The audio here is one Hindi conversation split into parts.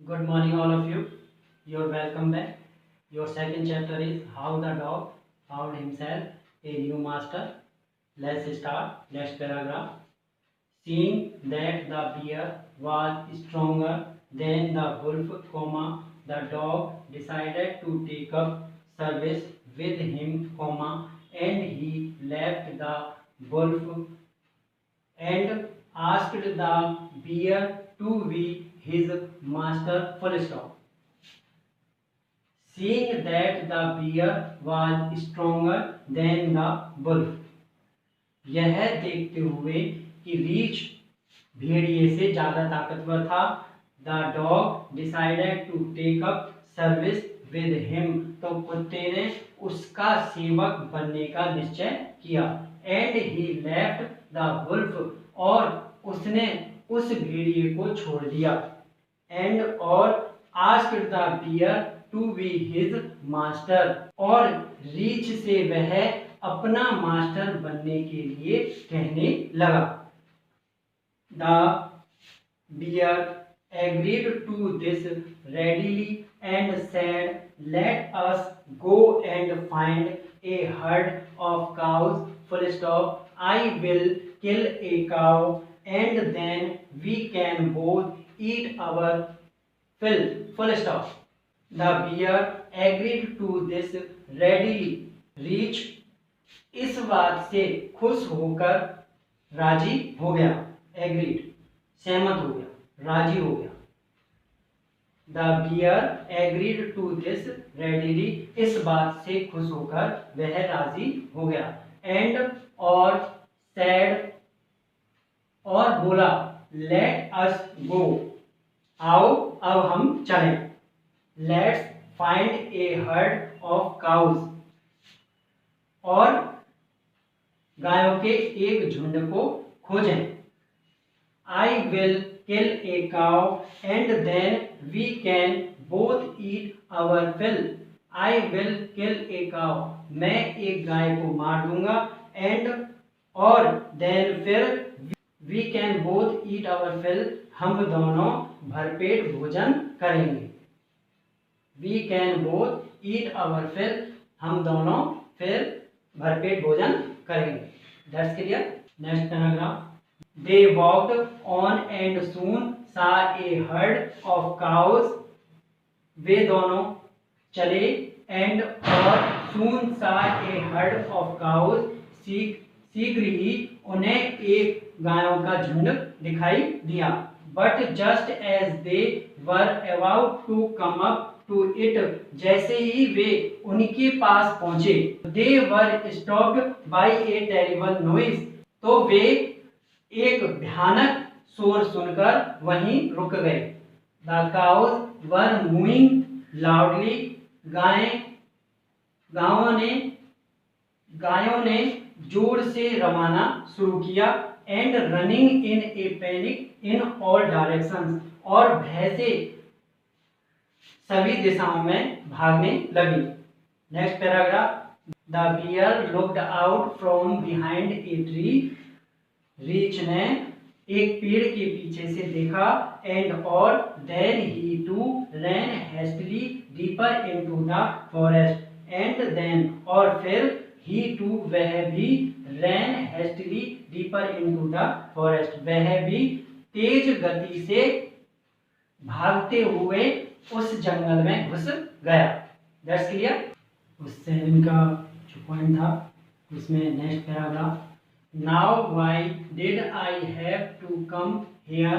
Good morning, all of you. You're welcome back. Your second chapter is How the Dog Found Himself a New Master. Let's start. Next paragraph. Seeing that the bear was stronger than the wolf, the dog decided to take up service with him, and he left the wolf and asked the bear to be his master. Full stop. Seeing that the bear was stronger than the wolf, यह देखते हुए कि रीछ भेड़िए से ज्यादा ताकतवर था, the dog decided to take up service with him, तो कुत्ते ने उसका सेवक बनने का निश्चय किया, and he left the wolf, और उसने उस भेड़िए को छोड़ दिया, एंड और asked the bear to be his master, और रीछ से वह अपना मास्टर बनने के लिए कहने लगा। The bear agreed to this readily and said, let us go and find a herd of cows, full stop, I will kill a cow and then we can both eat our fill, full stop. The bear agreed to this readily, रीच इस बात से खुश होकर राजी हो गया, एग्रीड सहमत हो गया, राजी हो गया। The bear agreed to this readily, इस बात से खुश होकर वह राजी हो गया, एंड और सैड, और बोला, लेट अस गो, आओ अब हम चलें, let's find a herd of cows, और गायों के एक झुंड को खोजें, I will kill a cow and then we can both eat our fill, I will kill a cow, मैं एक गाय को मार दूंगा, एंड और देन फिर we can both eat our fill, हम दोनों भरपेट भोजन करेंगे, we can both eat our fill, हम दोनों फिर भरपेट भोजन करेंगे। That's clear. Next paragraph. They walked on and soon saw a herd of cows, वे दोनों चले, एंड और सून saw a herd of cause, शीघ्र ही उन्हें एक गायों का झुंड दिखाई दिया, but just as they were about to come up to it, जैसे ही वे उनके पास पहुंचे, they were stopped by a terrible noise, तो वे एक भयानक शोर सुनकर वहीं रुक गए। The cows were moving loudly, गायों ने जोर से रवाना शुरू किया, and running in a panic in all directions, और भय से सभी दिशाओं में भागने लगी। Next paragraph. The bear looked out from behind a tree, रीछ ने एक पेड़ के पीछे से देखा, एंड और then he too ran hastily deeper into the forest, and then और फिर ही टू वह भी ran hastily deeper into the forest, वह भी तेज गति से भागते हुए उस जंगल में घुस गया। That's clear. उससे इनका जो पॉइंट था उसमें next paragraph. Now why did I have to come here,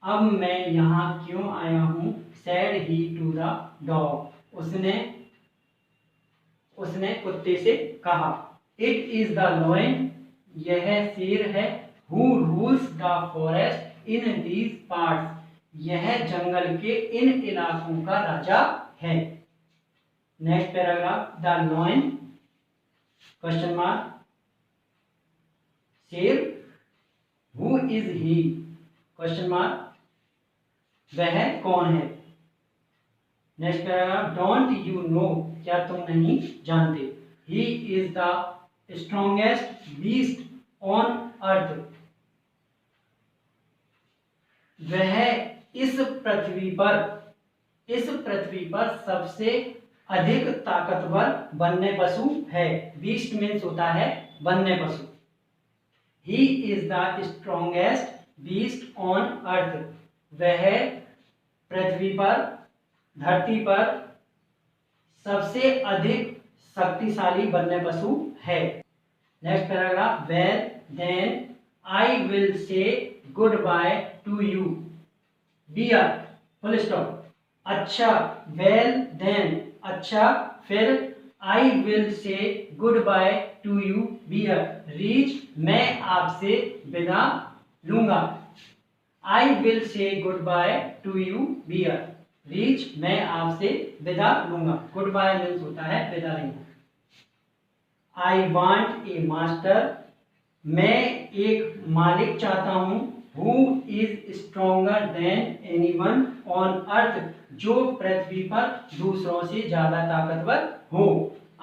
अब मैं यहाँ क्यों आया हूँ, said he to the dog, उसने कुत्ते से कहा, इट इज द लॉयन, यह शेर है, who rules the forest in these parts, यह जंगल के इन इलाकों का राजा है। Next paragraph. The lion question mark, शेर, who is he question mark, वह कौन है। Next paragraph. Don't you know, क्या तुम नहीं जानते, he is the strongest beast on earth, वह इस पृथ्वी पर सबसे अधिक ताकतवर वन्य पशु है। बीस्ट मीन्स होता है वन्य पशु। ही is the strongest beast on earth. वह पृथ्वी पर, धरती पर सबसे अधिक शक्तिशाली वन्य पशु है। Next paragraph, well then I will say good bye to you. Bear, full stop. अच्छा, वेल देन अच्छा, फिर I will say good bye to you bear. Reach, मैं आपसे विदा लूंगा। I will say good bye to you bear. Reach, मैं आपसे विदा लूंगा। गुड बाय मीन्स होता है विदा लेना। आई वांट ए मास्टर, मैं एक मालिक चाहता हूं। Who is stronger than anyone on earth, जो पृथ्वी पर दूसरों से ज्यादा ताकतवर हो।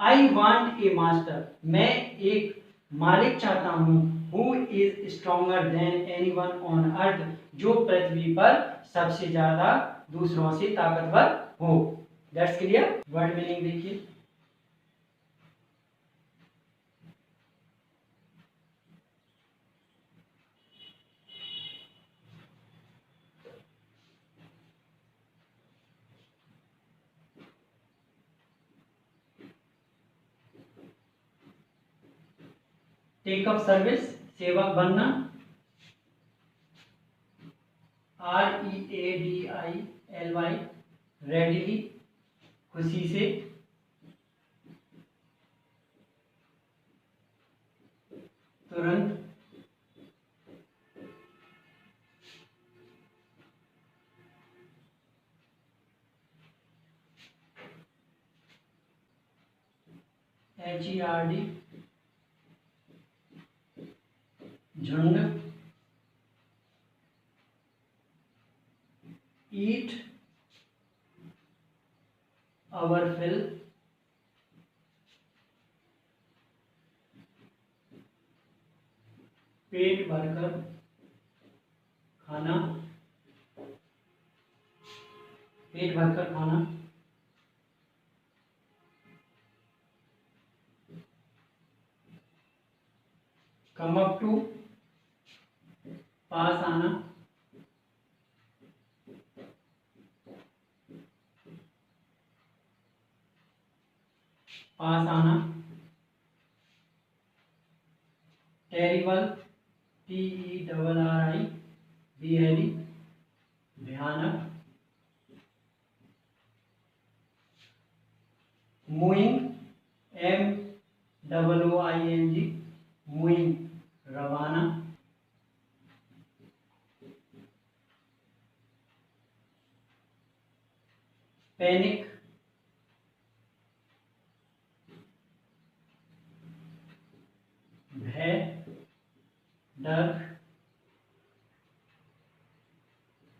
आई वांट ए मास्टर, मैं एक मालिक चाहता हूं। Who is stronger than anyone on earth, जो पृथ्वी पर सबसे ज्यादा दूसरों से ताकतवर हो। That's clear. वर्ड मीनिंग देखिए। टेक अप सर्विस, सेवक बनना। READILY, रेडिली, खुशी से। तुरंत। HERD, झुंड। ईट आवर फिल, पेट भरकर खाना, पेट भरकर खाना। कम अप टू, पास आना। पास आना। टेरिबल, TERRI, बेहरी, भयानक। मूइंग, MOOING, मूइंग, रवाना। पैनिक, भय, डर।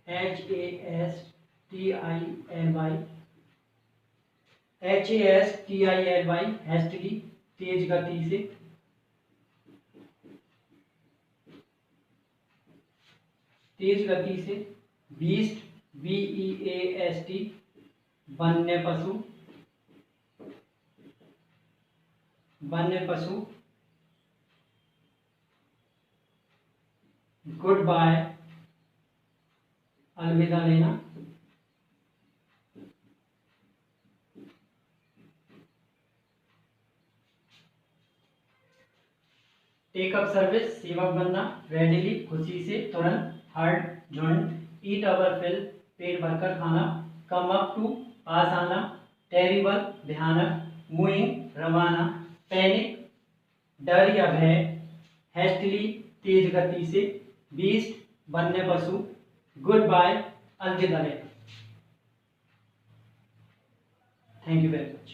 HASTILY, हैस्टली, तेज गति से। तेज गति से। बीस्ट, BEAST, वन्य पशु। वन्य पशु। गुड बाय, अलविदा लेना। टेक अप सर्विस, सेवक बनना। रेडिली, खुशी से, तुरंत। हर्ड, झुंड। ईट अवर फिल, पेट भरकर खाना। कम अप टू, पास आना। टेरिबल, भयानक। मूइंग, रवाना। पैनिक, डर या भय। हैस्टली, तेज गति से। बीस्ट, वन्य पशु। गुड बाय, अलविदा लेना। Thank you very much.